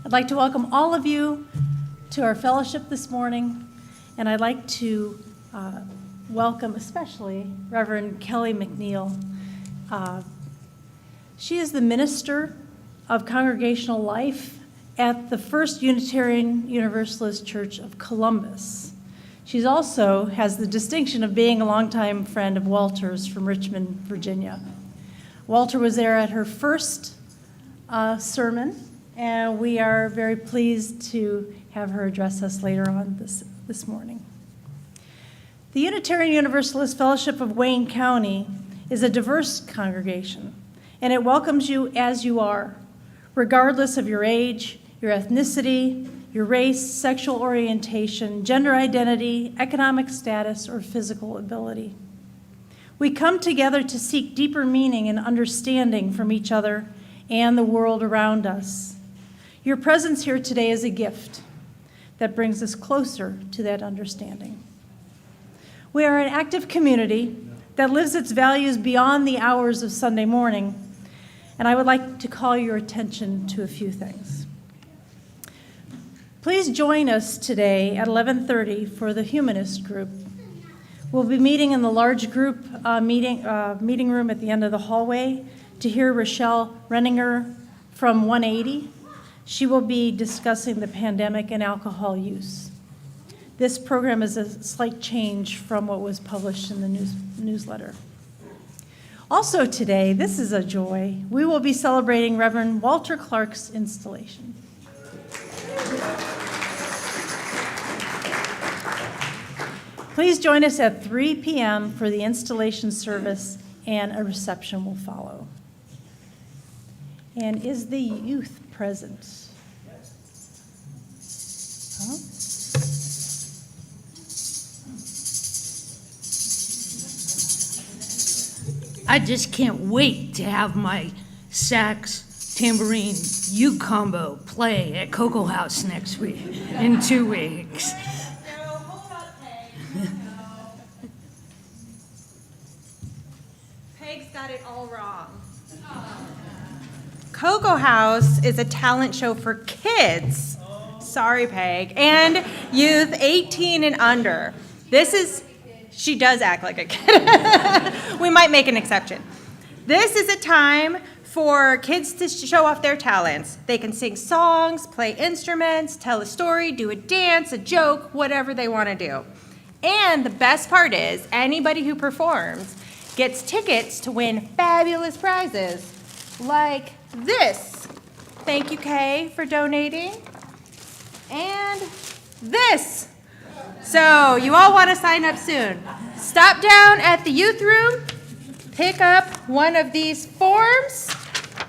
I'd like to welcome all of you to our fellowship this morning, and I'd like to welcome especially Reverend Kelli NcNeal. She is the Minister of Congregational Life at the First Unitarian Universalist Church of Columbus. She also has the distinction of being a longtime friend of Walter's from Richmond, Virginia. Walter was there at her first sermon, and we are very pleased to have her address us later on this morning. The Unitarian Universalist Fellowship of Wayne County is a diverse congregation, and it welcomes you as you are, regardless of your age, your ethnicity, your race, sexual orientation, gender identity, economic status, or physical ability. We come together to seek deeper meaning and understanding from each other and the world around us. Your presence here today is a gift that brings us closer to that understanding. We are an active community that lives its values beyond the hours of Sunday morning, and I would like to call your attention to a few things. Please join us today at 11:30 for the Humanist group. We'll be meeting in the large group meeting room at the end of the hallway to hear Rochelle Renninger from 180. She will be discussing the pandemic and alcohol use. This program is a slight change from what was published in the newsletter. Also today, this is a joy, we will be celebrating Reverend Walter Clark's installation. Please join us at 3 p.m. for the installation service, and a reception will follow. And is the youth present? Huh? I just can't wait to have my sax, tambourine, uke combo play at Cocoa House next week, in 2 weeks. No, hold up, Peg. No. Peg's got it all wrong. Cocoa House is a talent show for kids. Sorry, Peg. And youth 18 and under. She does act like a kid. We might make an exception. This is a time for kids to show off their talents. They can sing songs, play instruments, tell a story, do a dance, a joke, whatever they want to do. And the best part is, anybody who performs gets tickets to win fabulous prizes, like this. Thank you, Kay, for donating. And this. So you all want to sign up soon. Stop down at the youth room, pick up one of these forms,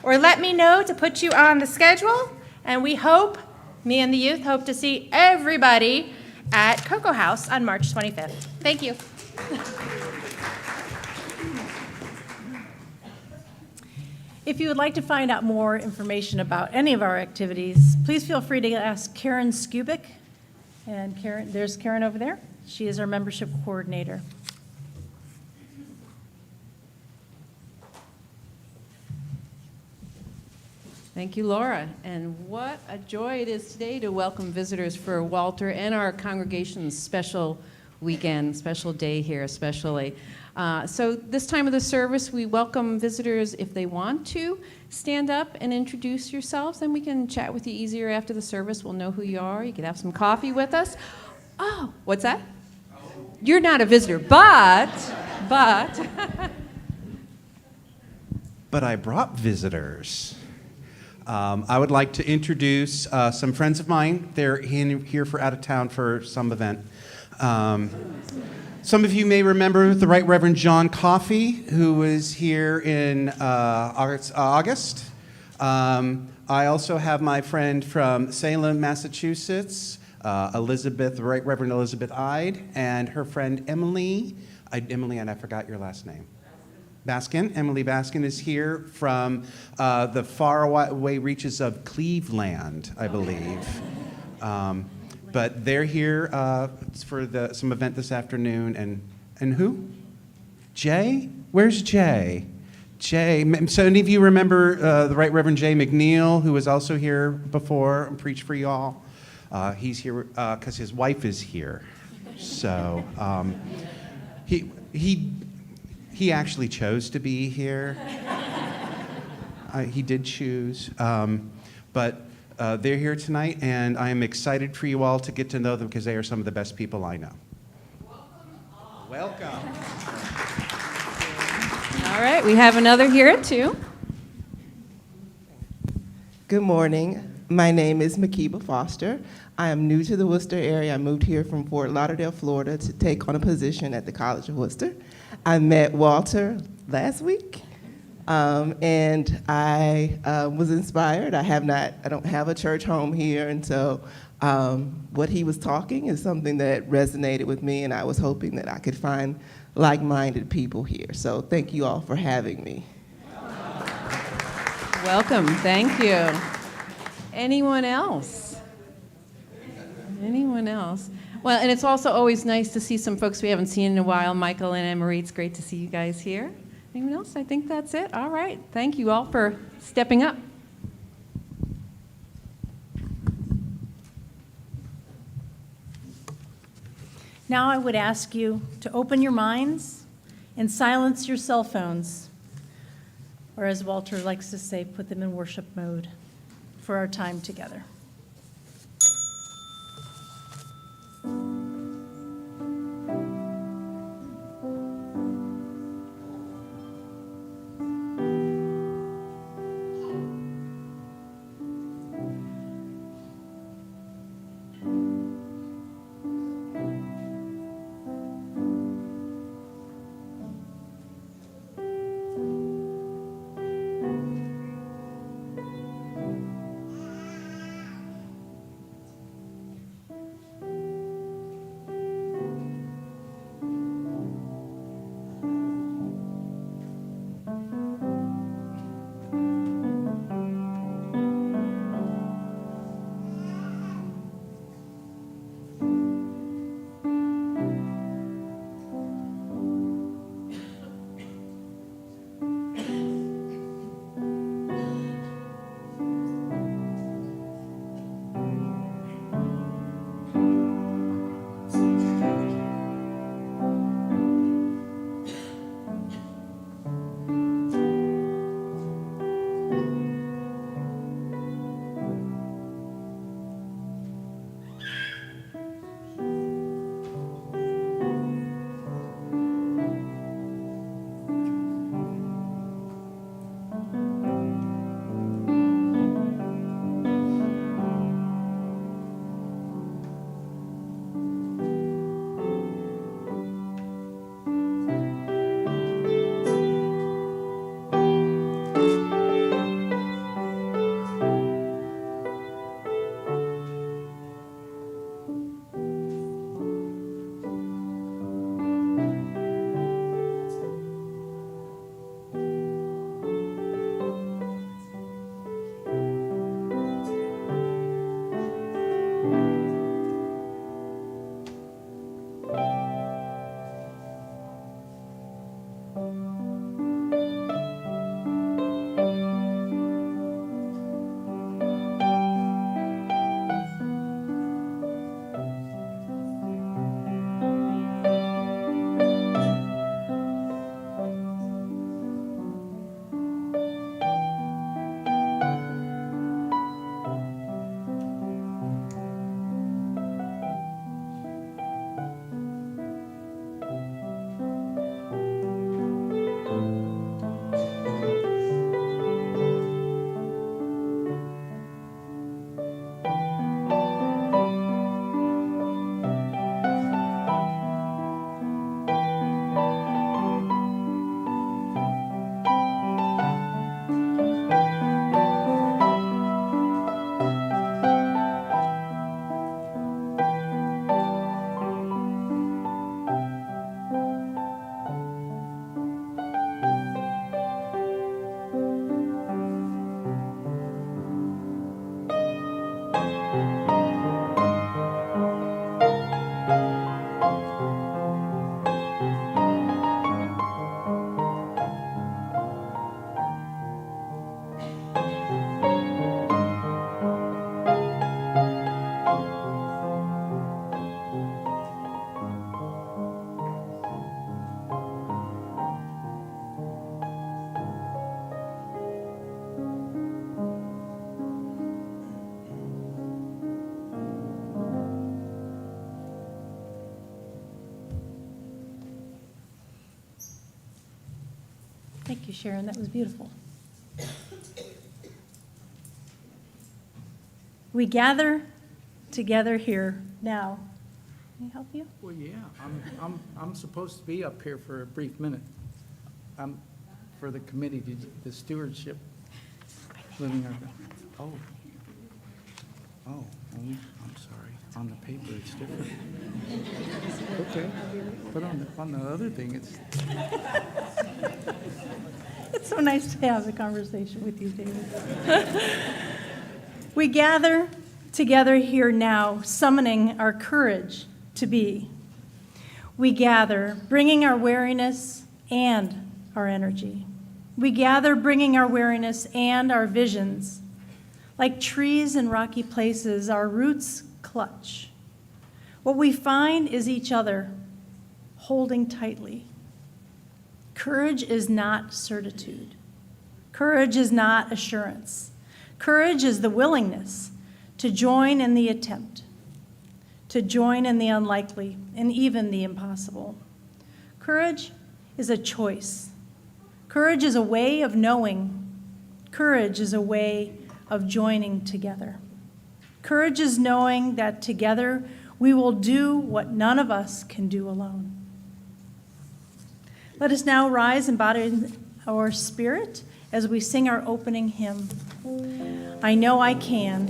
or let me know to put you on the schedule. And we hope, me and the youth hope to see everybody at Cocoa House on March 25th. Thank you. If you would like to find out more information about any of our activities, please feel free to ask Karen Skubik. And Karen, there's Karen over there. She is our membership coordinator. Thank you, Laura. And what a joy it is today to welcome visitors for Walter and our congregation's special weekend, special day here especially. So this time of the service, we welcome visitors if they want to stand up and introduce yourselves, and we can chat with you easier after the service. We'll know who you are. You can have some coffee with us. Oh, what's that? You're not a visitor, but. But I brought visitors. I would like to introduce some friends of mine. They're here for out of town for some event. Some of you may remember the Right Reverend John Coffey, who was here in August. I also have my friend from Salem, Massachusetts, the Right Reverend Elizabeth Ide, and her friend Emily, and I forgot your last name. Baskin. Emily Baskin is here from the faraway reaches of Cleveland, I believe. But they're here for some event this afternoon. And who? Jay? Where's Jay? So any of you remember the Right Reverend Jay McNeal, who was also here before and preached for y'all? He's here because his wife is here. So he actually chose to be here. He did choose. But they're here tonight, and I am excited for you all to get to know them because they are some of the best people I know. Welcome. All right, we have another here too. Good morning. My name is Makiba Foster. I am new to the Worcester area. I moved here from Fort Lauderdale, Florida to take on a position at the College of Worcester. I met Walter last week, and I was inspired. I don't have a church home here, and so what he was talking is something that resonated with me, and I was hoping that I could find like-minded people here. So thank you all for having me. Welcome, thank you. Anyone else? Anyone else? Well, and it's also always nice to see some folks we haven't seen in a while. Michael and Anne-Marie, it's great to see you guys here. Anyone else? I think that's it. All right, thank you all for stepping up. Now I would ask you to open your minds and silence your cell phones, or as Walter likes to say, put them in worship mode for our time together. Sharon. That was beautiful. We gather together here now. Can I help you? Well, yeah, I'm supposed to be up here for a brief minute. I'm for the committee, the stewardship. Living our, I'm sorry. On the paper, it's different. Okay, but on the other thing, it's. It's so nice to have a conversation with you, David. We gather together here now, summoning our courage to be. We gather, bringing our wariness and our energy. We gather, bringing our wariness and our visions. Like trees in rocky places, our roots clutch. What we find is each other, holding tightly. Courage is not certitude. Courage is not assurance. Courage is the willingness to join in the attempt, to join in the unlikely and even the impossible. Courage is a choice. Courage is a way of knowing. Courage is a way of joining together. Courage is knowing that together we will do what none of us can do alone. Let us now rise and bow in our spirit as we sing our opening hymn, I Know I Can.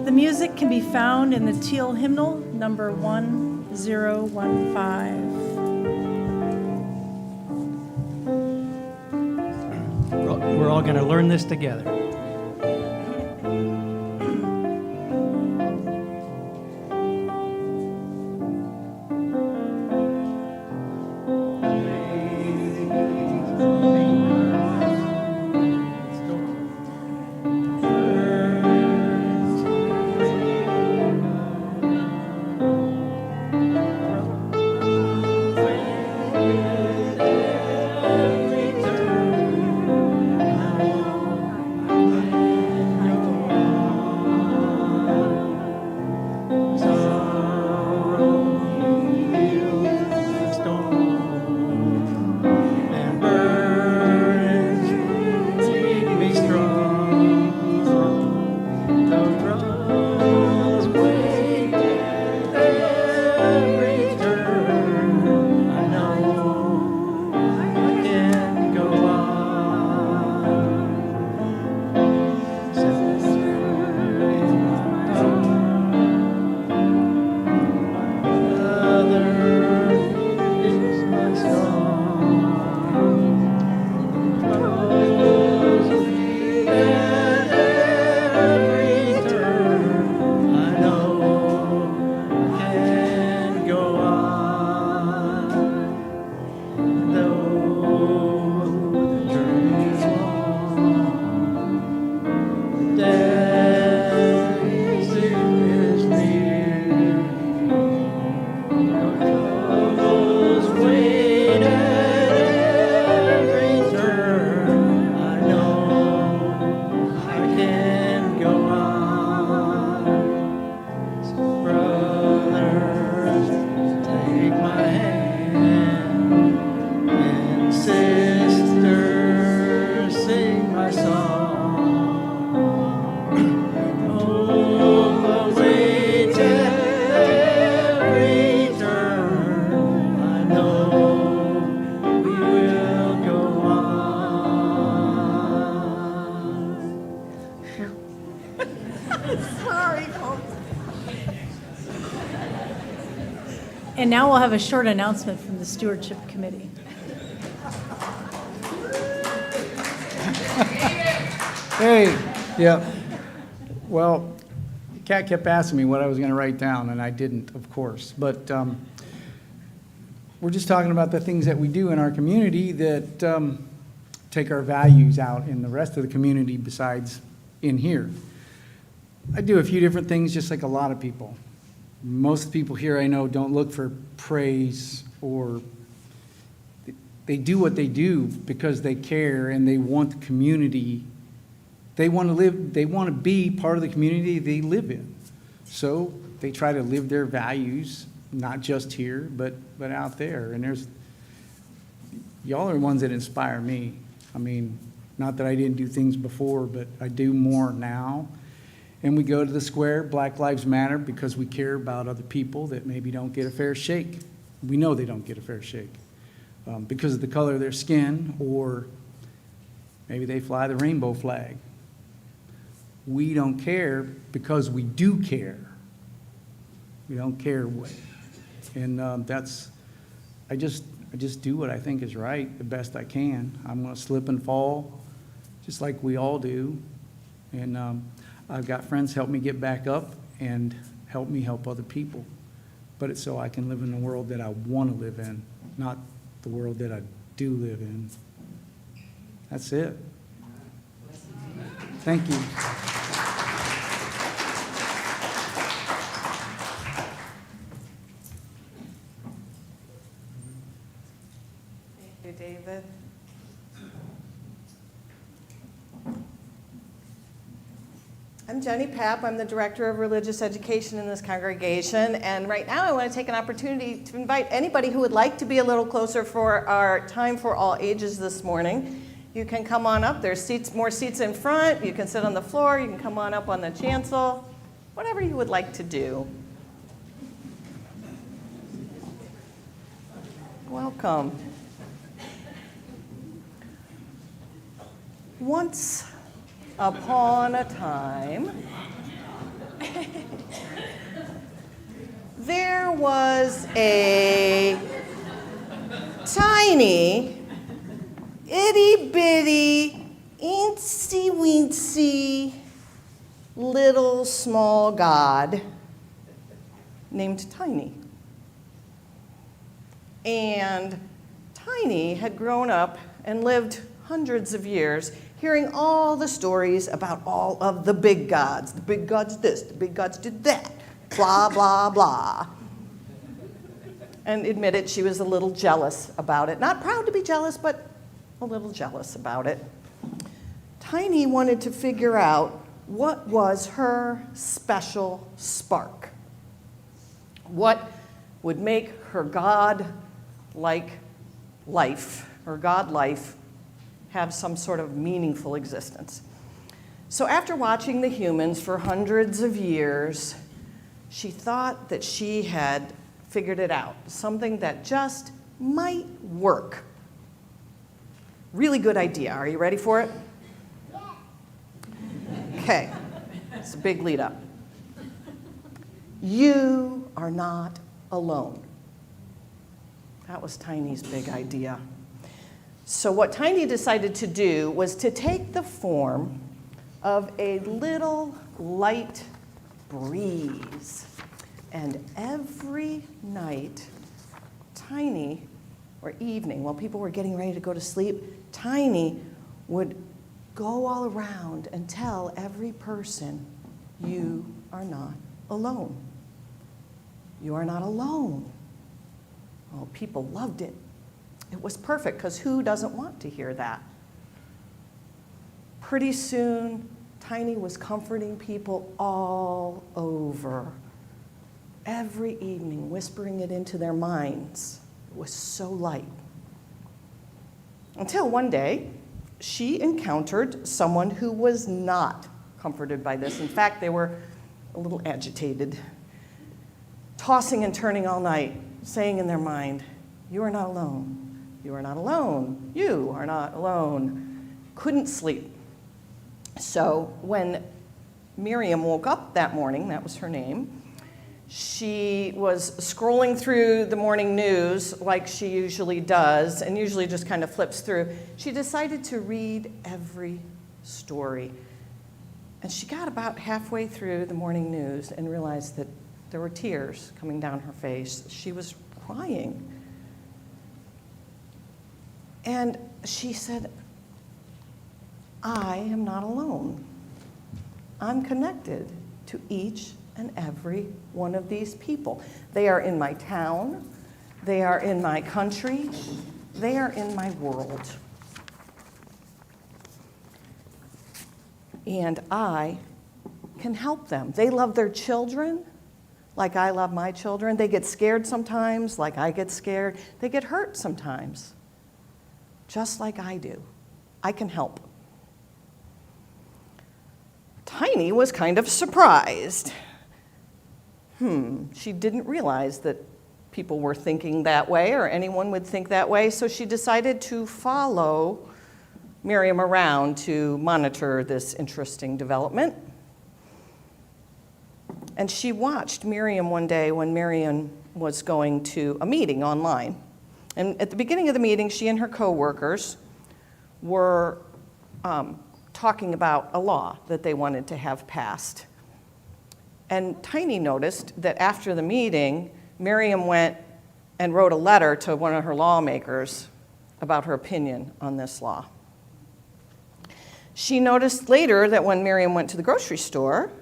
The music can be found in the Teal hymnal, number 1015. We're all going to learn this together. And now we'll have a short announcement from the Stewardship Committee. Hey, yeah. Well, Kat kept asking me what I was going to write down, and I didn't, of course. But we're just talking about the things that we do in our community that take our values out in the rest of the community besides in here. I do a few different things just like a lot of people. Most people here I know don't look for praise, or they do what they do because they care and they want the community. They want to be part of the community they live in. So they try to live their values, not just here, but out there. And y'all are the ones that inspire me. I mean, not that I didn't do things before, but I do more now. And we go to the square, Black Lives Matter, because we care about other people that maybe don't get a fair shake. We know they don't get a fair shake because of the color of their skin, or maybe they fly the rainbow flag. We don't care because we do care. We don't care what. And I just do what I think is right the best I can. I'm going to slip and fall, just like we all do. And I've got friends help me get back up and help me help other people. But it's so I can live in the world that I want to live in, not the world that I do live in. That's it. Thank you. Thank you, David. I'm Jenny Papp. I'm the Director of Religious Education in this congregation. And right now I want to take an opportunity to invite anybody who would like to be a little closer for our time for all ages this morning. You can come on up. There's more seats in front. You can sit on the floor. You can come on up on the chancel. Whatever you would like to do. Welcome. Once upon a time, there was a tiny, itty-bitty, eensy-weensy, little small god named Tiny. And Tiny had grown up and lived hundreds of years hearing all the stories about all of the big gods. The big gods this, the big gods did that, blah, blah, blah. And admitted she was a little jealous about it. Not proud to be jealous, but a little jealous about it. Tiny wanted to figure out what was her special spark. What would make her God-like life, her God life, have some sort of meaningful existence. So after watching the humans for hundreds of years, she thought that she had figured it out, something that just might work. Really good idea. Are you ready for it? Okay, it's a big lead up. You are not alone. That was Tiny's big idea. So what Tiny decided to do was to take the form of a little light breeze. And every night, Tiny, or evening, while people were getting ready to go to sleep, Tiny would go all around and tell every person, you are not alone. You are not alone. Oh, people loved it. It was perfect, because who doesn't want to hear that? Pretty soon, Tiny was comforting people all over. Every evening, whispering it into their minds. It was so light. Until one day, she encountered someone who was not comforted by this. In fact, they were a little agitated, tossing and turning all night, saying in their mind, you are not alone. You are not alone. You are not alone. Couldn't sleep. So when Miriam woke up that morning, that was her name, she was scrolling through the morning news like she usually does, and usually just kind of flips through. She decided to read every story. And she got about halfway through the morning news and realized that there were tears coming down her face. She was crying. And she said, I am not alone. I'm connected to each and every one of these people. They are in my town. They are in my country. They are in my world. And I can help them. They love their children like I love my children. They get scared sometimes like I get scared. They get hurt sometimes just like I do. I can help. Tiny was kind of surprised. She didn't realize that people were thinking that way or anyone would think that way, so she decided to follow Miriam around to monitor this interesting development. And she watched Miriam one day when Miriam was going to a meeting online. And at the beginning of the meeting, she and her coworkers were talking about a law that they wanted to have passed. And Tiny noticed that after the meeting, Miriam went and wrote a letter to one of her lawmakers about her opinion on this law. She noticed later that when Miriam went to the grocery store,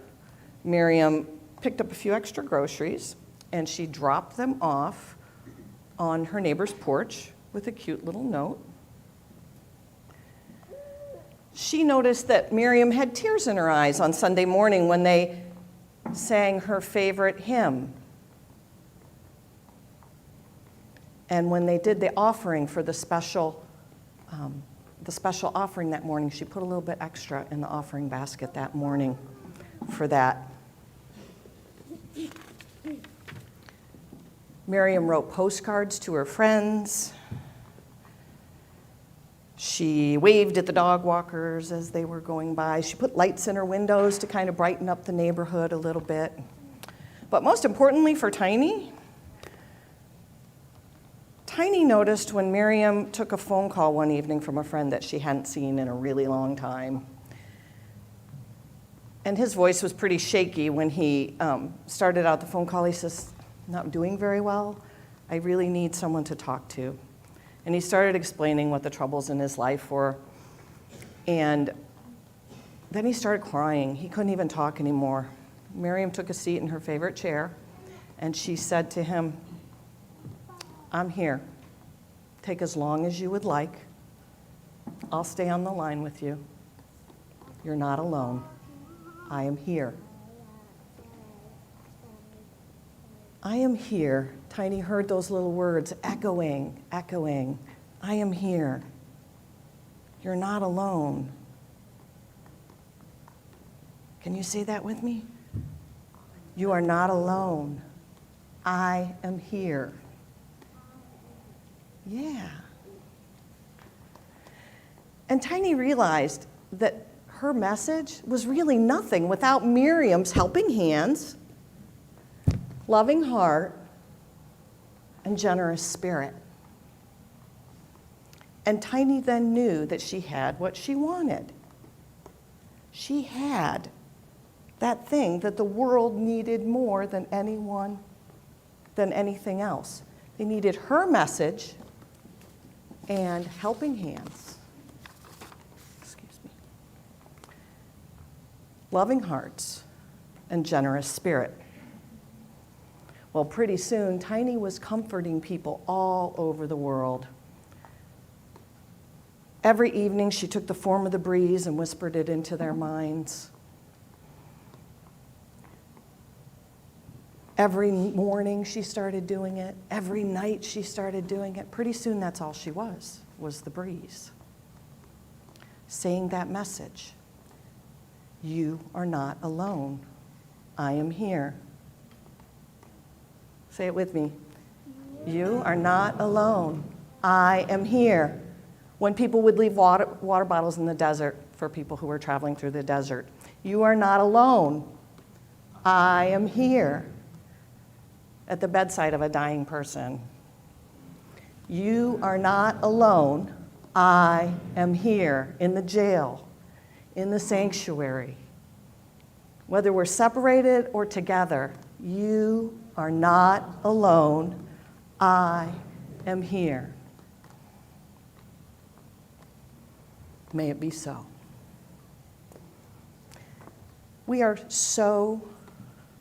Miriam picked up a few extra groceries and she dropped them off on her neighbor's porch with a cute little note. She noticed that Miriam had tears in her eyes on Sunday morning when they sang her favorite hymn. And when they did the offering for the special offering that morning, she put a little bit extra in the offering basket that morning for that. Miriam wrote postcards to her friends. She waved at the dog walkers as they were going by. She put lights in her windows to kind of brighten up the neighborhood a little bit. But most importantly for Tiny noticed when Miriam took a phone call one evening from a friend that she hadn't seen in a really long time. And his voice was pretty shaky when he started out the phone call. He says, "Not doing very well. I really need someone to talk to." And he started explaining what the troubles in his life were. And then he started crying. He couldn't even talk anymore. Miriam took a seat in her favorite chair, and she said to him, "I'm here. Take as long as you would like. I'll stay on the line with you. You're not alone. I am here." I am here. Tiny heard those little words echoing. I am here. You're not alone. Can you say that with me? You are not alone. I am here. Yeah. And Tiny realized that her message was really nothing without Miriam's helping hands, loving heart, and generous spirit. And Tiny then knew that she had what she wanted. She had that thing that the world needed more than anything else. They needed her message and helping hands. Excuse me. Loving hearts and generous spirit. Well, pretty soon, Tiny was comforting people all over the world. Every evening, she took the form of the breeze and whispered it into their minds. Every morning, she started doing it. Every night, she started doing it. Pretty soon, that's all she was the breeze. Saying that message. You are not alone. I am here. Say it with me. You are not alone. I am here. When people would leave water bottles in the desert for people who were traveling through the desert, you are not alone. I am here. At the bedside of a dying person, you are not alone. I am here. In the jail, in the sanctuary. Whether we're separated or together, you are not alone. I am here. May it be so. We are so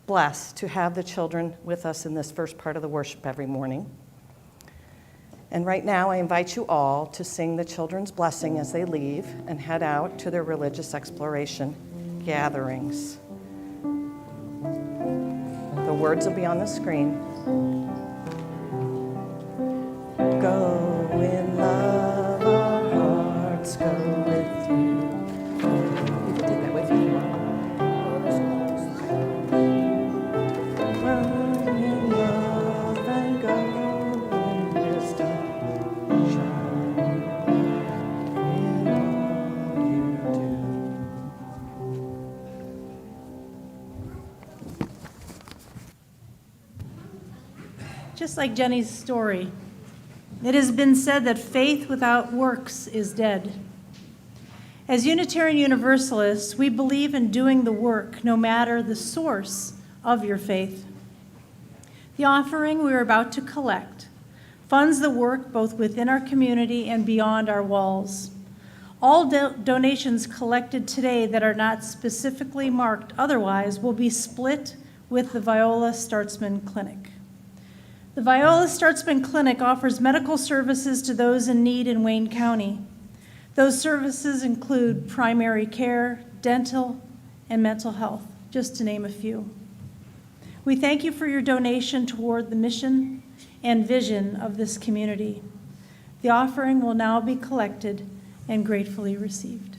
blessed to have the children with us in this first part of the worship every morning. And right now, I invite you all to sing the children's blessing as they leave and head out to their religious exploration gatherings. The words will be on the screen. Go in love, our hearts go in Just like Jenny's story, it has been said that faith without works is dead. As Unitarian Universalists, we believe in doing the work no matter the source of your faith. The offering we are about to collect funds the work both within our community and beyond our walls. All donations collected today that are not specifically marked otherwise will be split with the Viola Startzman Clinic. The Viola Startzman Clinic offers medical services to those in need in Wayne County. Those services include primary care, dental, and mental health, just to name a few. We thank you for your donation toward the mission and vision of this community. The offering will now be collected and gratefully received.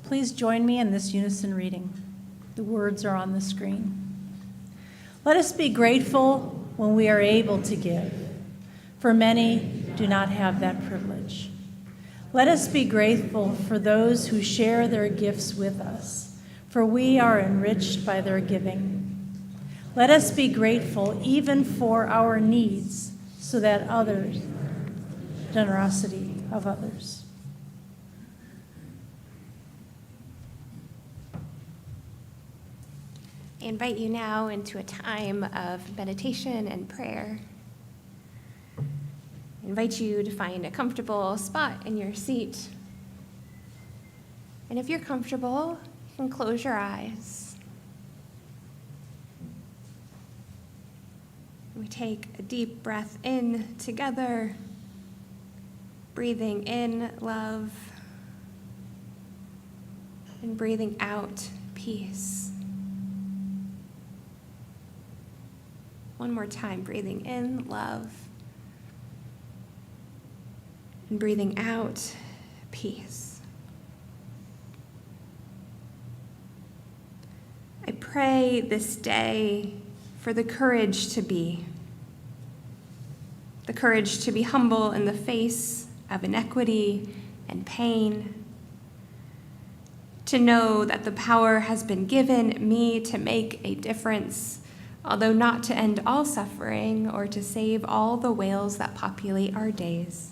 Please join me in this unison reading. The words are on the screen. Let us be grateful when we are able to give, for many do not have that privilege. Let us be grateful for those who share their gifts with us, for we are enriched by their giving. Let us be grateful even for our needs, so that generosity of others. I invite you now into a time of meditation and prayer. I invite you to find a comfortable spot in your seat. And if you're comfortable, you can close your eyes. We take a deep breath in together, breathing in love, and breathing out peace. One more time, breathing in love and breathing out peace. I pray this day for the courage to be humble in the face of inequity and pain, to know that the power has been given me to make a difference, although not to end all suffering or to save all the whales that populate our days.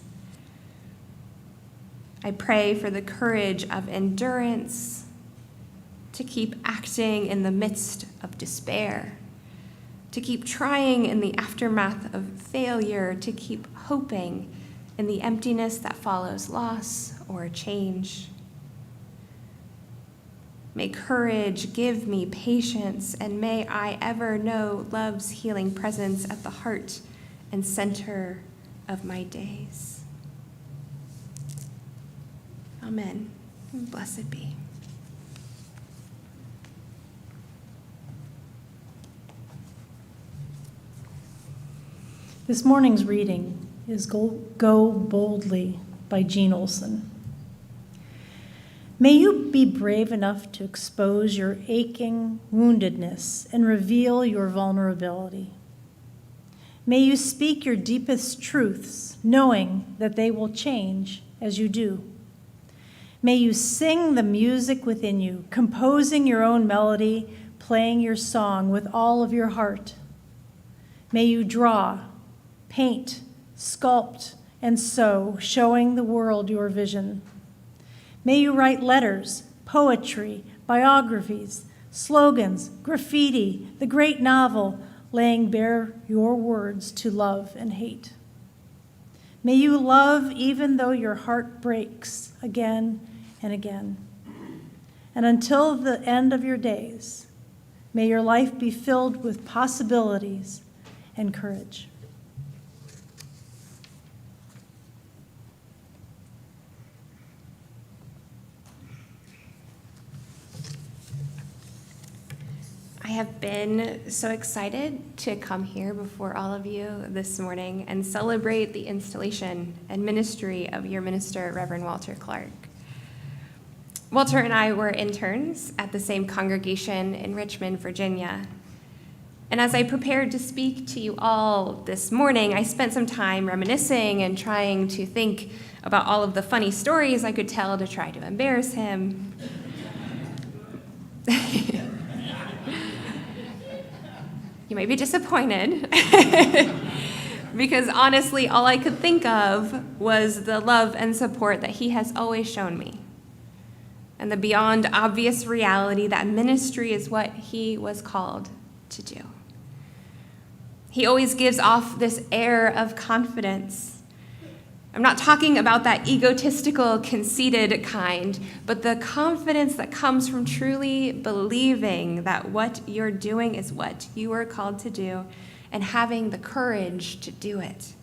I pray for the courage of endurance, to keep acting in the midst of despair, to keep trying in the aftermath of failure, to keep hoping in the emptiness that follows loss or change. May courage give me patience, and may I ever know love's healing presence at the heart and center of my days. Amen. Blessed be. This morning's reading is Go Boldly by Jean Olson. May you be brave enough to expose your aching woundedness and reveal your vulnerability. May you speak your deepest truths, knowing that they will change as you do. May you sing the music within you, composing your own melody, playing your song with all of your heart. May you draw, paint, sculpt, and sew, showing the world your vision. May you write letters, poetry, biographies, slogans, graffiti, the great novel, laying bare your words to love and hate. May you love even though your heart breaks again and again. And until the end of your days, may your life be filled with possibilities and courage. I have been so excited to come here before all of you this morning and celebrate the installation and ministry of your minister, Reverend Walter Clark. Walter and I were interns at the same congregation in Richmond, Virginia. And as I prepared to speak to you all this morning, I spent some time reminiscing and trying to think about all of the funny stories I could tell to try to embarrass him. You may be disappointed, because honestly, all I could think of was the love and support that he has always shown me, and the beyond obvious reality that ministry is what he was called to do. He always gives off this air of confidence. I'm not talking about that egotistical, conceited kind, but the confidence that comes from truly believing that what you're doing is what you are called to do and having the courage to do it.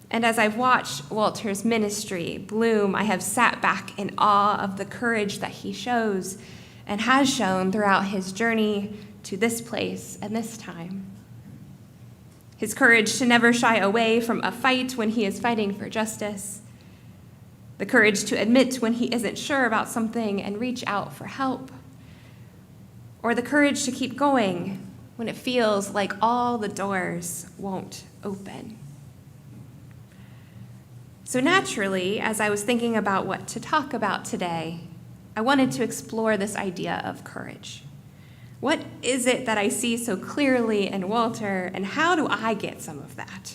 And as I've watched Walter's ministry bloom, I have sat back in awe of the courage that he shows and has shown throughout his journey to this place and this time. His courage to never shy away from a fight when he is fighting for justice. The courage to admit when he isn't sure about something and reach out for help. Or the courage to keep going when it feels like all the doors won't open. So naturally, as I was thinking about what to talk about today, I wanted to explore this idea of courage. What is it that I see so clearly in Walter, and how do I get some of that?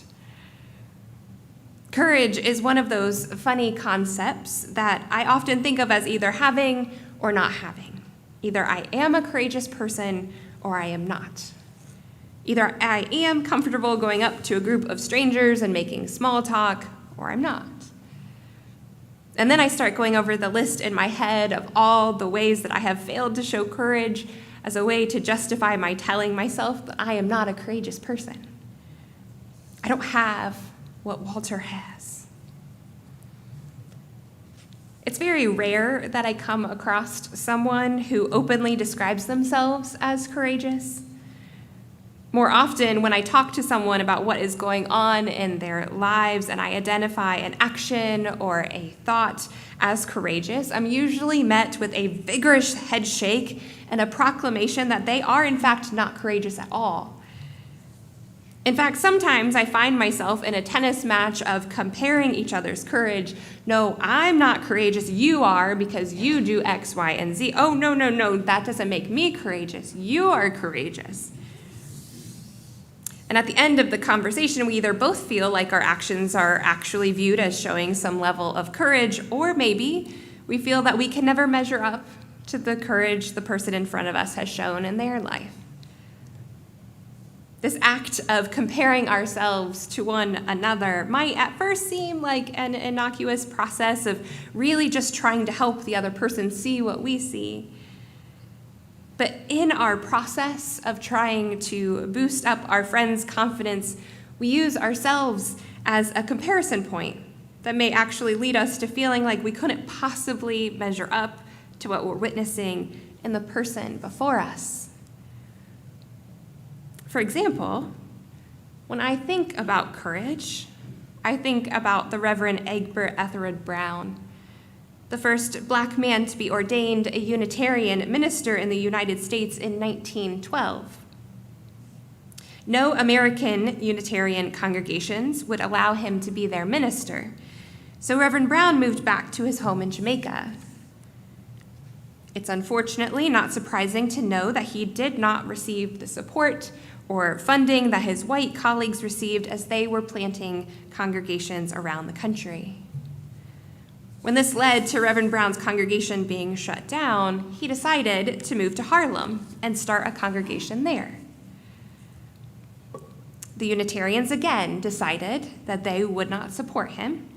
Courage is one of those funny concepts that I often think of as either having or not having. Either I am a courageous person or I am not. Either I am comfortable going up to a group of strangers and making small talk, or I'm not. And then I start going over the list in my head of all the ways that I have failed to show courage as a way to justify my telling myself that I am not a courageous person. I don't have what Walter has. It's very rare that I come across someone who openly describes themselves as courageous. More often, when I talk to someone about what is going on in their lives and I identify an action or a thought as courageous, I'm usually met with a vigorous head shake and a proclamation that they are, in fact, not courageous at all. In fact, sometimes I find myself in a tennis match of comparing each other's courage. No, I'm not courageous. You are, because you do X, Y, and Z. Oh, no, that doesn't make me courageous. You are courageous. And at the end of the conversation, we either both feel like our actions are actually viewed as showing some level of courage, or maybe we feel that we can never measure up to the courage the person in front of us has shown in their life. This act of comparing ourselves to one another might at first seem like an innocuous process of really just trying to help the other person see what we see. But in our process of trying to boost up our friends' confidence, we use ourselves as a comparison point that may actually lead us to feeling like we couldn't possibly measure up to what we're witnessing in the person before us. For example, when I think about courage, I think about the Reverend Egbert Etheridge Brown, the first Black man to be ordained a Unitarian minister in the United States in 1912. No American Unitarian congregations would allow him to be their minister, so Reverend Brown moved back to his home in Jamaica. It's unfortunately not surprising to know that he did not receive the support or funding that his white colleagues received as they were planting congregations around the country. When this led to Reverend Brown's congregation being shut down, he decided to move to Harlem and start a congregation there. The Unitarians again decided that they would not support him,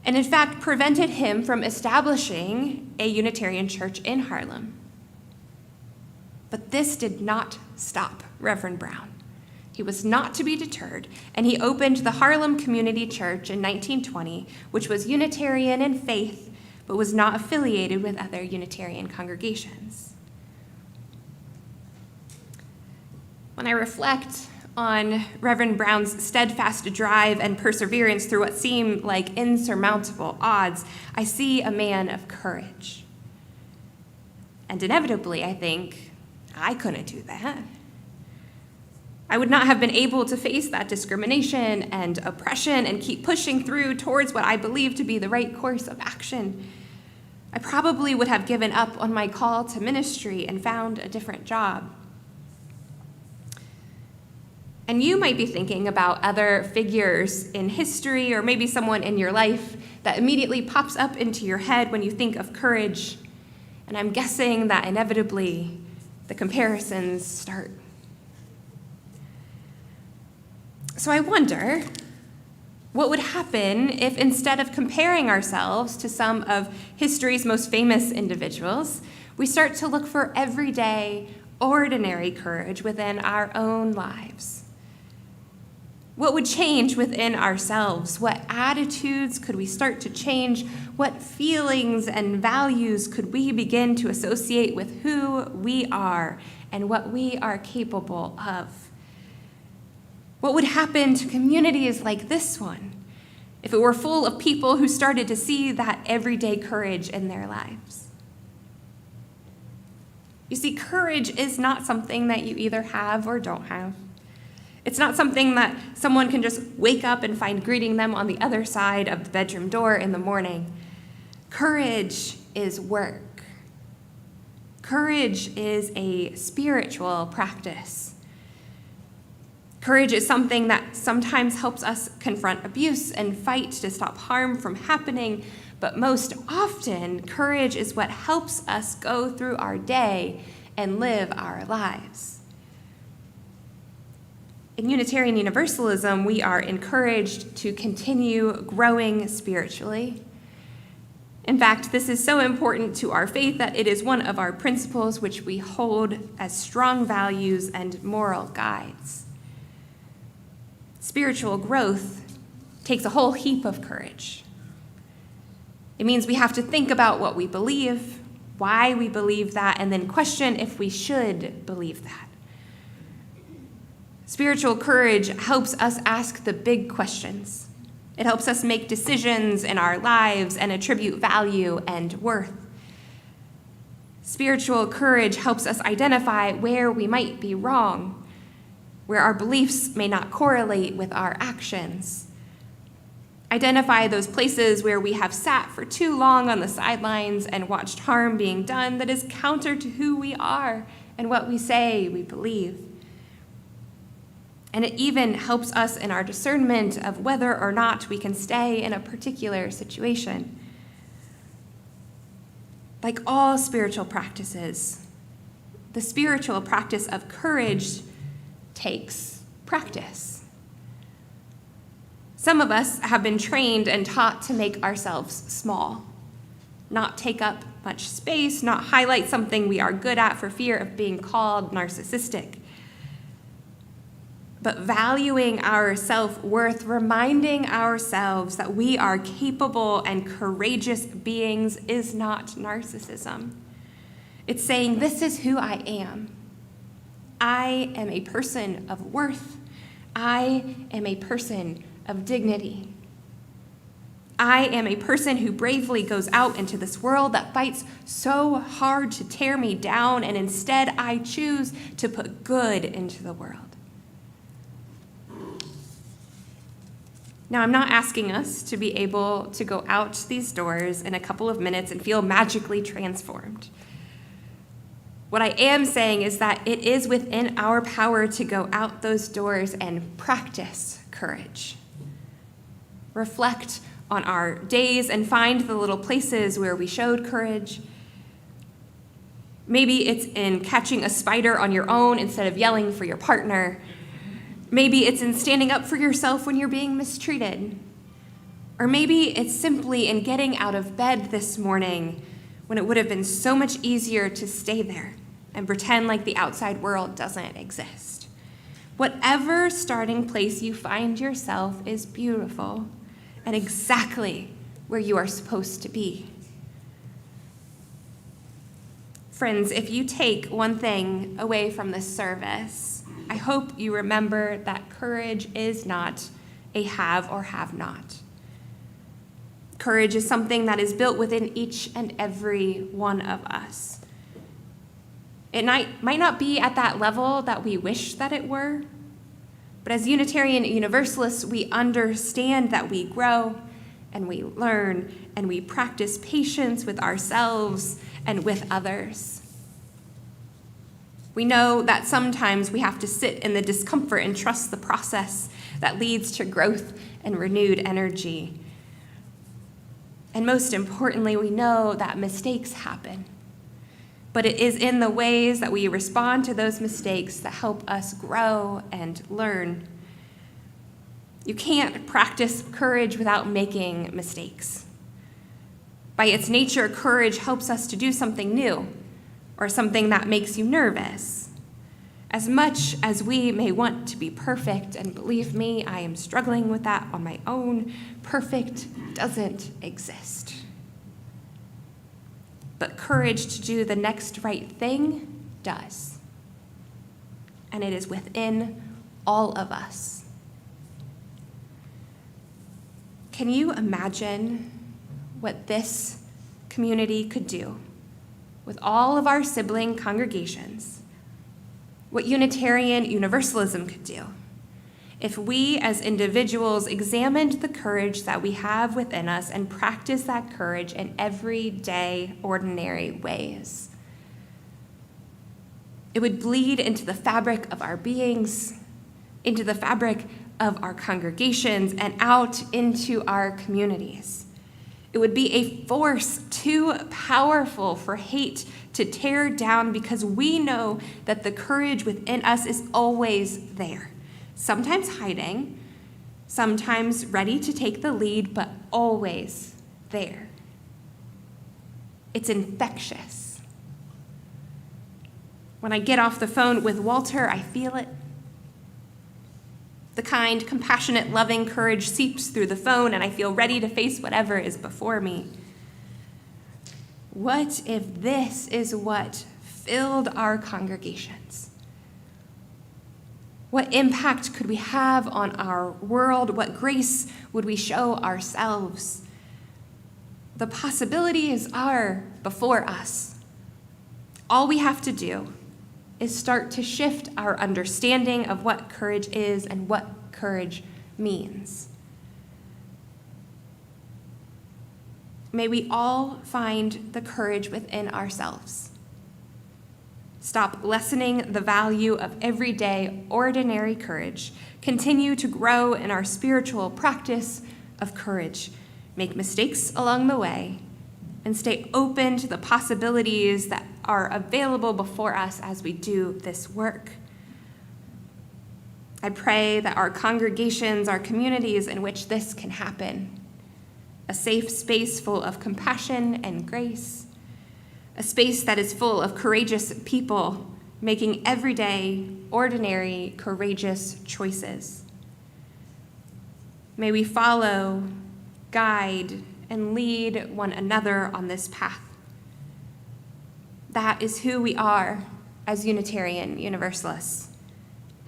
and in fact prevented him from establishing a Unitarian church in Harlem. But this did not stop Reverend Brown. He was not to be deterred, and he opened the Harlem Community Church in 1920, which was Unitarian in faith, but was not affiliated with other Unitarian congregations. When I reflect on Reverend Brown's steadfast drive and perseverance through what seemed like insurmountable odds, I see a man of courage. And inevitably, I think, I couldn't do that. I would not have been able to face that discrimination and oppression and keep pushing through towards what I believe to be the right course of action. I probably would have given up on my call to ministry and found a different job. And you might be thinking about other figures in history or maybe someone in your life that immediately pops up into your head when you think of courage. And I'm guessing that inevitably the comparisons start. So I wonder, what would happen if instead of comparing ourselves to some of history's most famous individuals, we start to look for everyday, ordinary courage within our own lives? What would change within ourselves? What attitudes could we start to change? What feelings and values could we begin to associate with who we are and what we are capable of? What would happen to communities like this one if it were full of people who started to see that everyday courage in their lives? You see, courage is not something that you either have or don't have. It's not something that someone can just wake up and find greeting them on the other side of the bedroom door in the morning. Courage is work. Courage is a spiritual practice. Courage is something that sometimes helps us confront abuse and fight to stop harm from happening, but most often, courage is what helps us go through our day and live our lives. In Unitarian Universalism, we are encouraged to continue growing spiritually. In fact, this is so important to our faith that it is one of our principles which we hold as strong values and moral guides. Spiritual growth takes a whole heap of courage. It means we have to think about what we believe, why we believe that, and then question if we should believe that. Spiritual courage helps us ask the big questions. It helps us make decisions in our lives and attribute value and worth. Spiritual courage helps us identify where we might be wrong, where our beliefs may not correlate with our actions. Identify those places where we have sat for too long on the sidelines and watched harm being done that is counter to who we are and what we say we believe. And it even helps us in our discernment of whether or not we can stay in a particular situation. Like all spiritual practices, the spiritual practice of courage takes practice. Some of us have been trained and taught to make ourselves small, not take up much space, not highlight something we are good at for fear of being called narcissistic. But valuing our self-worth, reminding ourselves that we are capable and courageous beings is not narcissism. It's saying, this is who I am. I am a person of worth. I am a person of dignity. I am a person who bravely goes out into this world that fights so hard to tear me down, and instead I choose to put good into the world. Now, I'm not asking us to be able to go out these doors in a couple of minutes and feel magically transformed. What I am saying is that it is within our power to go out those doors and practice courage. Reflect on our days and find the little places where we showed courage. Maybe it's in catching a spider on your own instead of yelling for your partner. Maybe it's in standing up for yourself when you're being mistreated. Or maybe it's simply in getting out of bed this morning when it would have been so much easier to stay there and pretend like the outside world doesn't exist. Whatever starting place you find yourself is beautiful and exactly where you are supposed to be. Friends, if you take one thing away from this service, I hope you remember that courage is not a have or have not. Courage is something that is built within each and every one of us. It might not be at that level that we wish that it were, but as Unitarian Universalists, we understand that we grow and we learn and we practice patience with ourselves and with others. We know that sometimes we have to sit in the discomfort and trust the process that leads to growth and renewed energy. And most importantly, we know that mistakes happen. But it is in the ways that we respond to those mistakes that help us grow and learn. You can't practice courage without making mistakes. By its nature, courage helps us to do something new or something that makes you nervous. As much as we may want to be perfect, and believe me, I am struggling with that on my own, perfect doesn't exist. But courage to do the next right thing does. And it is within all of us. Can you imagine what this community could do with all of our sibling congregations? What Unitarian Universalism could do if we as individuals examined the courage that we have within us and practice that courage in everyday, ordinary ways. It would bleed into the fabric of our beings, into the fabric of our congregations, and out into our communities. It would be a force too powerful for hate to tear down, because we know that the courage within us is always there. Sometimes hiding, sometimes ready to take the lead, but always there. It's infectious. When I get off the phone with Walter, I feel it. The kind, compassionate, loving courage seeps through the phone, and I feel ready to face whatever is before me. What if this is what filled our congregations? What impact could we have on our world? What grace would we show ourselves? The possibilities are before us. All we have to do is start to shift our understanding of what courage is and what courage means. May we all find the courage within ourselves. Stop lessening the value of everyday, ordinary courage. Continue to grow in our spiritual practice of courage. Make mistakes along the way, and stay open to the possibilities that are available before us as we do this work. I pray that our congregations, our communities in which this can happen, a safe space full of compassion and grace, a space that is full of courageous people making everyday, ordinary, courageous choices. May we follow, guide, and lead one another on this path. That is who we are as Unitarian Universalists,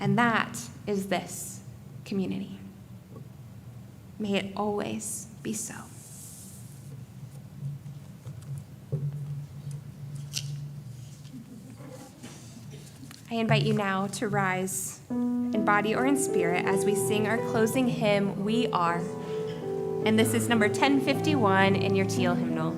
and that is this community. May it always be so. I invite you now to rise in body or in spirit as we sing our closing hymn, We Are. And this is number 1051 in your teal hymnal.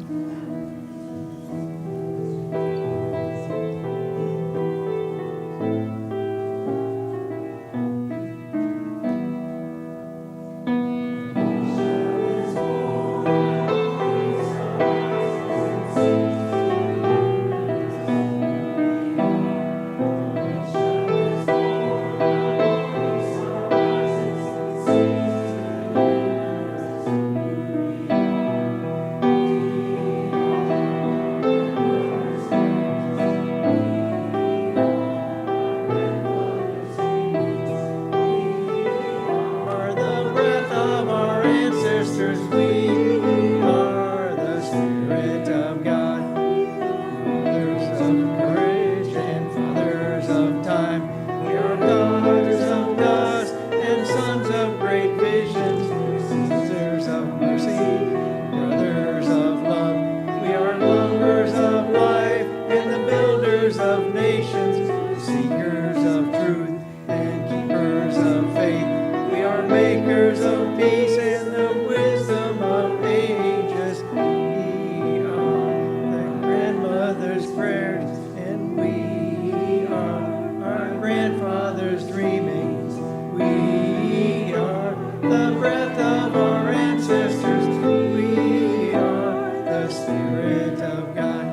of nations, seekers of truth and keepers of faith. We are makers of peace and the wisdom of ages. We are the grandmother's prayers, and we are our grandfather's dreamings. We are the breath of our ancestors. We are the Spirit of God.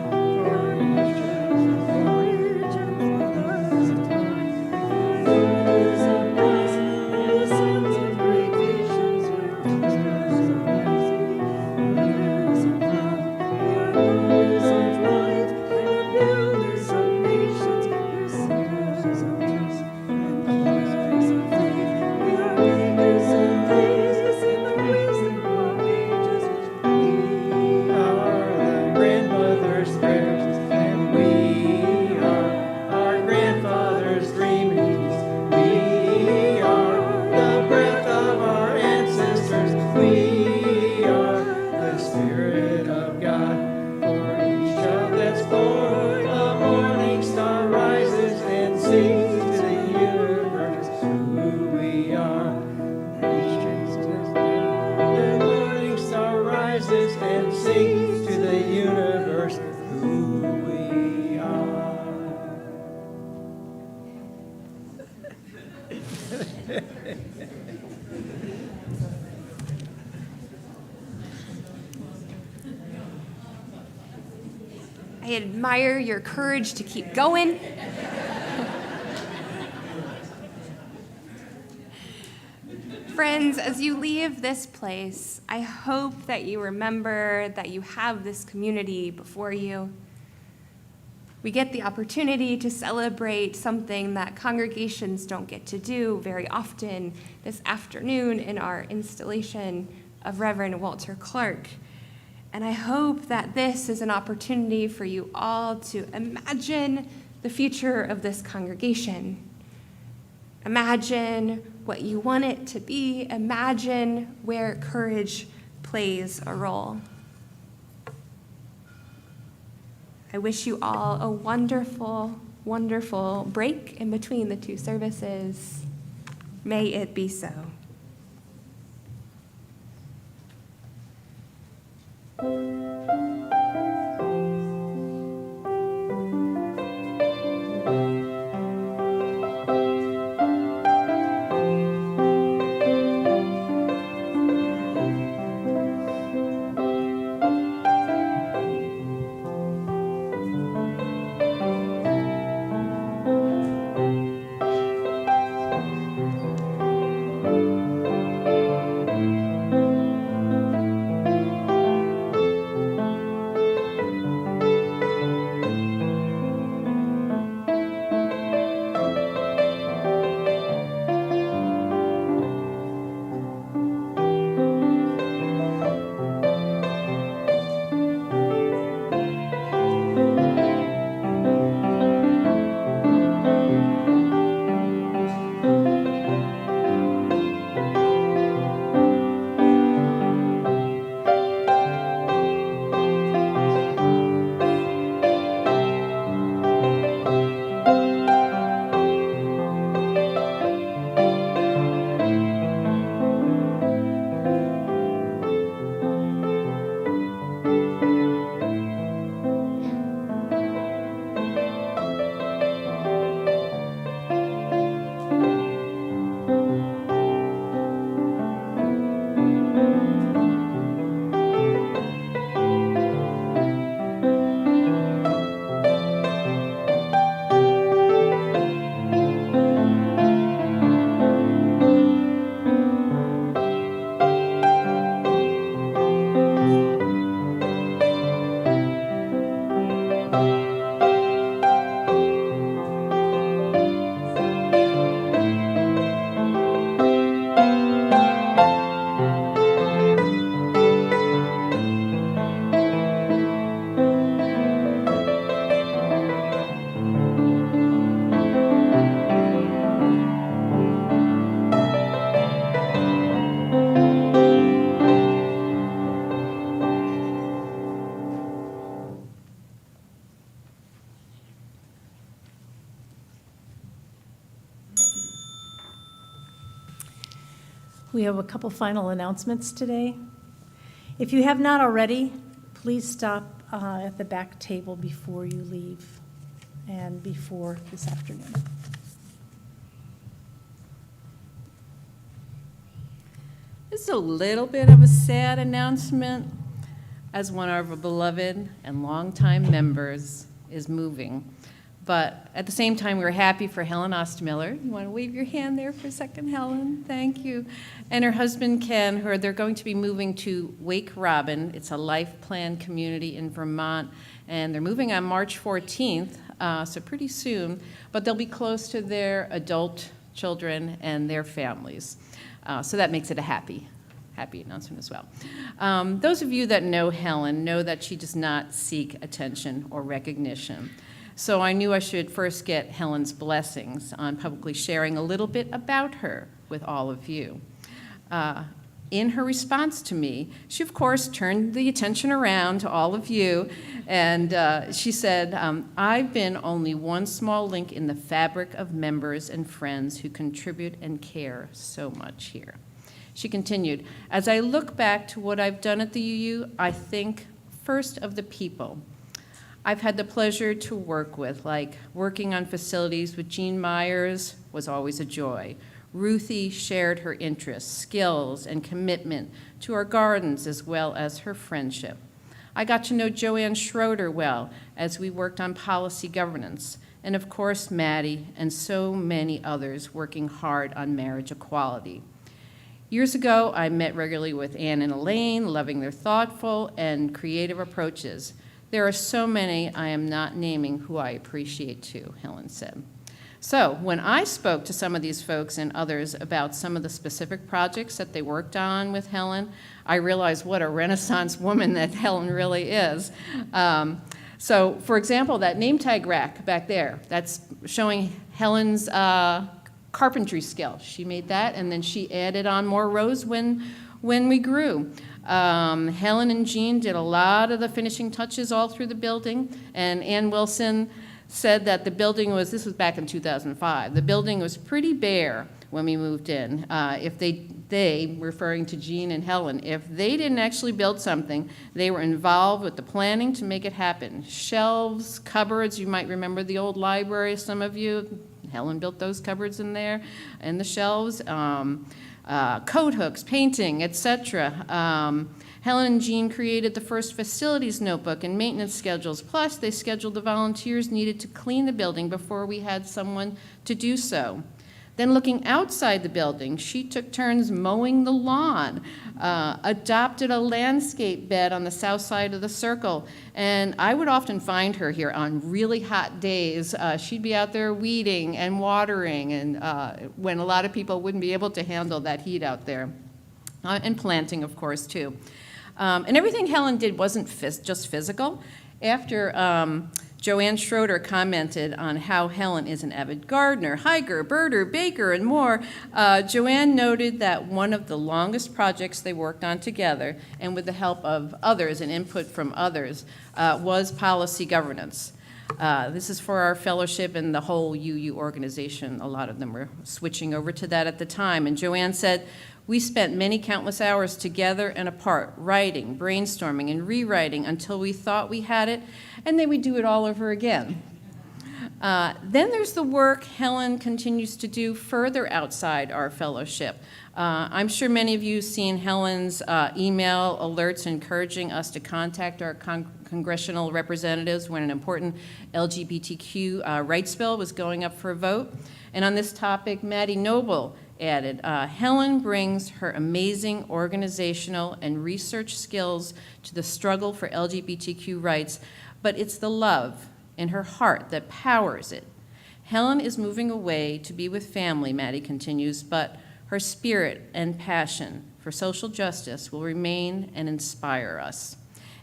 I admire your courage to keep going. Friends, as you leave this place, I hope that you remember that you have this community before you. We get the opportunity to celebrate something that congregations don't get to do very often this afternoon in our installation of Reverend Walter Clark. And I hope that this is an opportunity for you all to imagine the future of this congregation. Imagine what you want it to be. Imagine where courage plays a role. I wish you all a wonderful, wonderful break in between the two services. May it be so. We have a couple final announcements today. If you have not already, please stop at the back table before you leave and before this afternoon. This is a little bit of a sad announcement, as one of our beloved and longtime members is moving. But at the same time, we're happy for Helen Ostmiller. You want to wave your hand there for a second, Helen? Thank you. And her husband, Ken, they're going to be moving to Wake Robin. It's a life plan community in Vermont. And they're moving on March 14th, so pretty soon. But they'll be close to their adult children and their families. So that makes it a happy announcement as well. Those of you that know Helen know that she does not seek attention or recognition. So I knew I should first get Helen's blessings on publicly sharing a little bit about her with all of you. In her response to me, she of course turned the attention around to all of you, and she said, I've been only one small link in the fabric of members and friends who contribute and care so much here. She continued, as I look back to what I've done at the UU, I think first of the people I've had the pleasure to work with, like working on facilities with Jean Myers was always a joy. Ruthie shared her interests, skills, and commitment to our gardens as well as her friendship. I got to know Joanne Schroeder well as we worked on policy governance, and of course Maddie and so many others working hard on marriage equality. Years ago, I met regularly with Ann and Elaine, loving their thoughtful and creative approaches. There are so many I am not naming who I appreciate too, Helen said. So when I spoke to some of these folks and others about some of the specific projects that they worked on with Helen, I realized what a Renaissance woman that Helen really is. So for example, that name tag rack back there, that's showing Helen's carpentry skill. She made that, and then she added on more rows when we grew. Helen and Jean did a lot of the finishing touches all through the building, and Ann Wilson said that the building was, this was back in 2005, the building was pretty bare when we moved in. If they, referring to Jean and Helen, if they didn't actually build something, they were involved with the planning to make it happen. Shelves, cupboards, you might remember the old library, some of you, Helen built those cupboards in there, and the shelves. Coat hooks, painting, etc. Helen and Jean created the first facilities notebook and maintenance schedules, plus they scheduled the volunteers needed to clean the building before we had someone to do so. Then looking outside the building, she took turns mowing the lawn, adopted a landscape bed on the south side of the circle, and I would often find her here on really hot days. She'd be out there weeding and watering, and when a lot of people wouldn't be able to handle that heat out there, and planting, of course, too. And everything Helen did wasn't just physical. After Joanne Schroeder commented on how Helen is an avid gardener, hiker, birder, baker, and more, Joanne noted that one of the longest projects they worked on together, and with the help of others and input from others, was policy governance. This is for our fellowship and the whole UU organization. A lot of them were switching over to that at the time. And Joanne said, we spent many countless hours together and apart, writing, brainstorming, and rewriting until we thought we had it, and then we do it all over again. Then there's the work Helen continues to do further outside our fellowship. I'm sure many of you have seen Helen's email alerts encouraging us to contact our congressional representatives when an important LGBTQ rights bill was going up for a vote. And on this topic, Maddie Noble added, Helen brings her amazing organizational and research skills to the struggle for LGBTQ rights, but it's the love in her heart that powers it. Helen is moving away to be with family, Maddie continues, but her spirit and passion for social justice will remain and inspire us.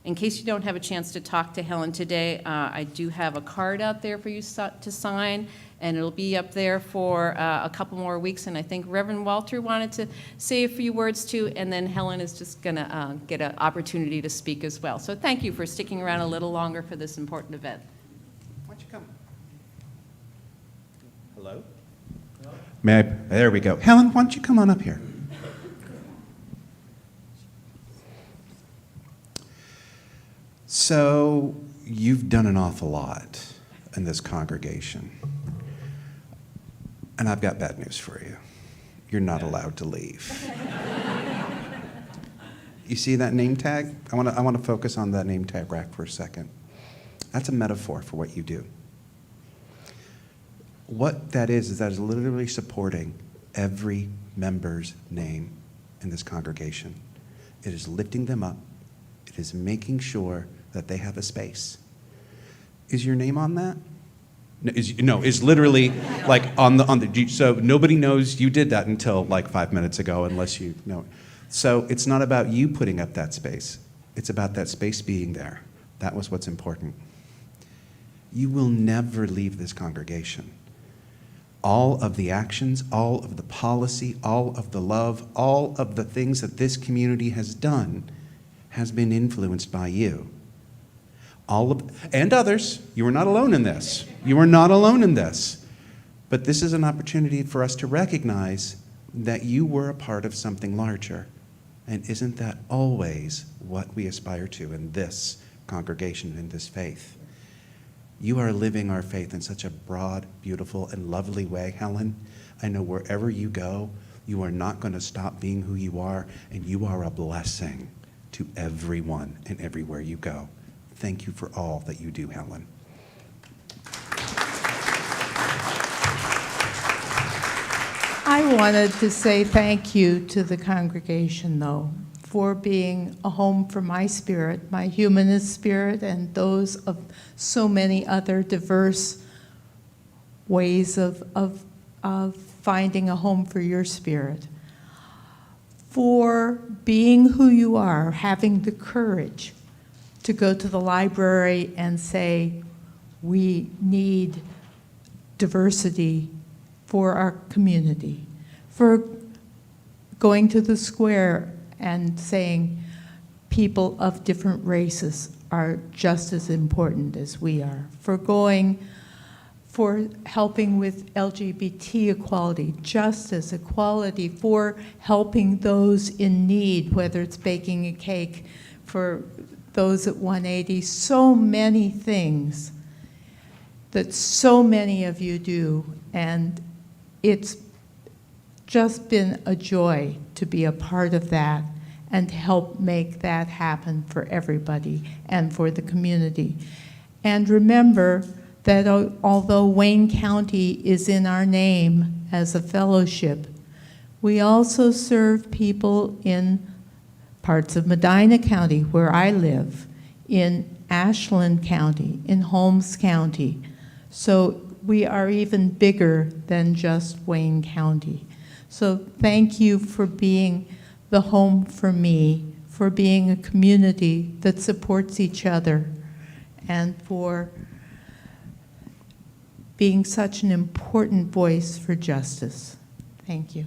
In case you don't have a chance to talk to Helen today, I do have a card out there for you to sign, and it'll be up there for a couple more weeks, and I think Reverend Walter wanted to say a few words too, and then Helen is just gonna get an opportunity to speak as well. So thank you for sticking around a little longer for this important event. Why don't you come? Hello? May I? There we go. Helen, why don't you come on up here? So you've done an awful lot in this congregation. And I've got bad news for you. You're not allowed to leave. You see that name tag? I want to focus on that name tag rack for a second. That's a metaphor for what you do. What that is that is literally supporting every member's name in this congregation. It is lifting them up. It is making sure that they have a space. Is your name on that? No, is literally like on the, so nobody knows you did that until like 5 minutes ago, unless you know. So it's not about you putting up that space. It's about that space being there. That was what's important. You will never leave this congregation. All of the actions, all of the policy, all of the love, all of the things that this community has done has been influenced by you. And others. You are not alone in this. You are not alone in this. But this is an opportunity for us to recognize that you were a part of something larger. And isn't that always what we aspire to in this congregation, in this faith? You are living our faith in such a broad, beautiful, and lovely way, Helen. I know wherever you go, you are not going to stop being who you are, and you are a blessing to everyone and everywhere you go. Thank you for all that you do, Helen. I wanted to say thank you to the congregation, though, for being a home for my spirit, my humanist spirit, and those of so many other diverse ways of finding a home for your spirit. For being who you are, having the courage to go to the library and say, we need diversity for our community, for going to the square and saying people of different races are just as important as we are, for helping with LGBT equality, justice, equality, for helping those in need, whether it's baking a cake for those at 180, so many things that so many of you do, and it's just been a joy to be a part of that and to help make that happen for everybody and for the community. And remember that although Wayne County is in our name as a fellowship, we also serve people in parts of Medina County, where I live, in Ashland County, in Holmes County. So we are even bigger than just Wayne County. So thank you for being the home for me, for being a community that supports each other, and for being such an important voice for justice. Thank you.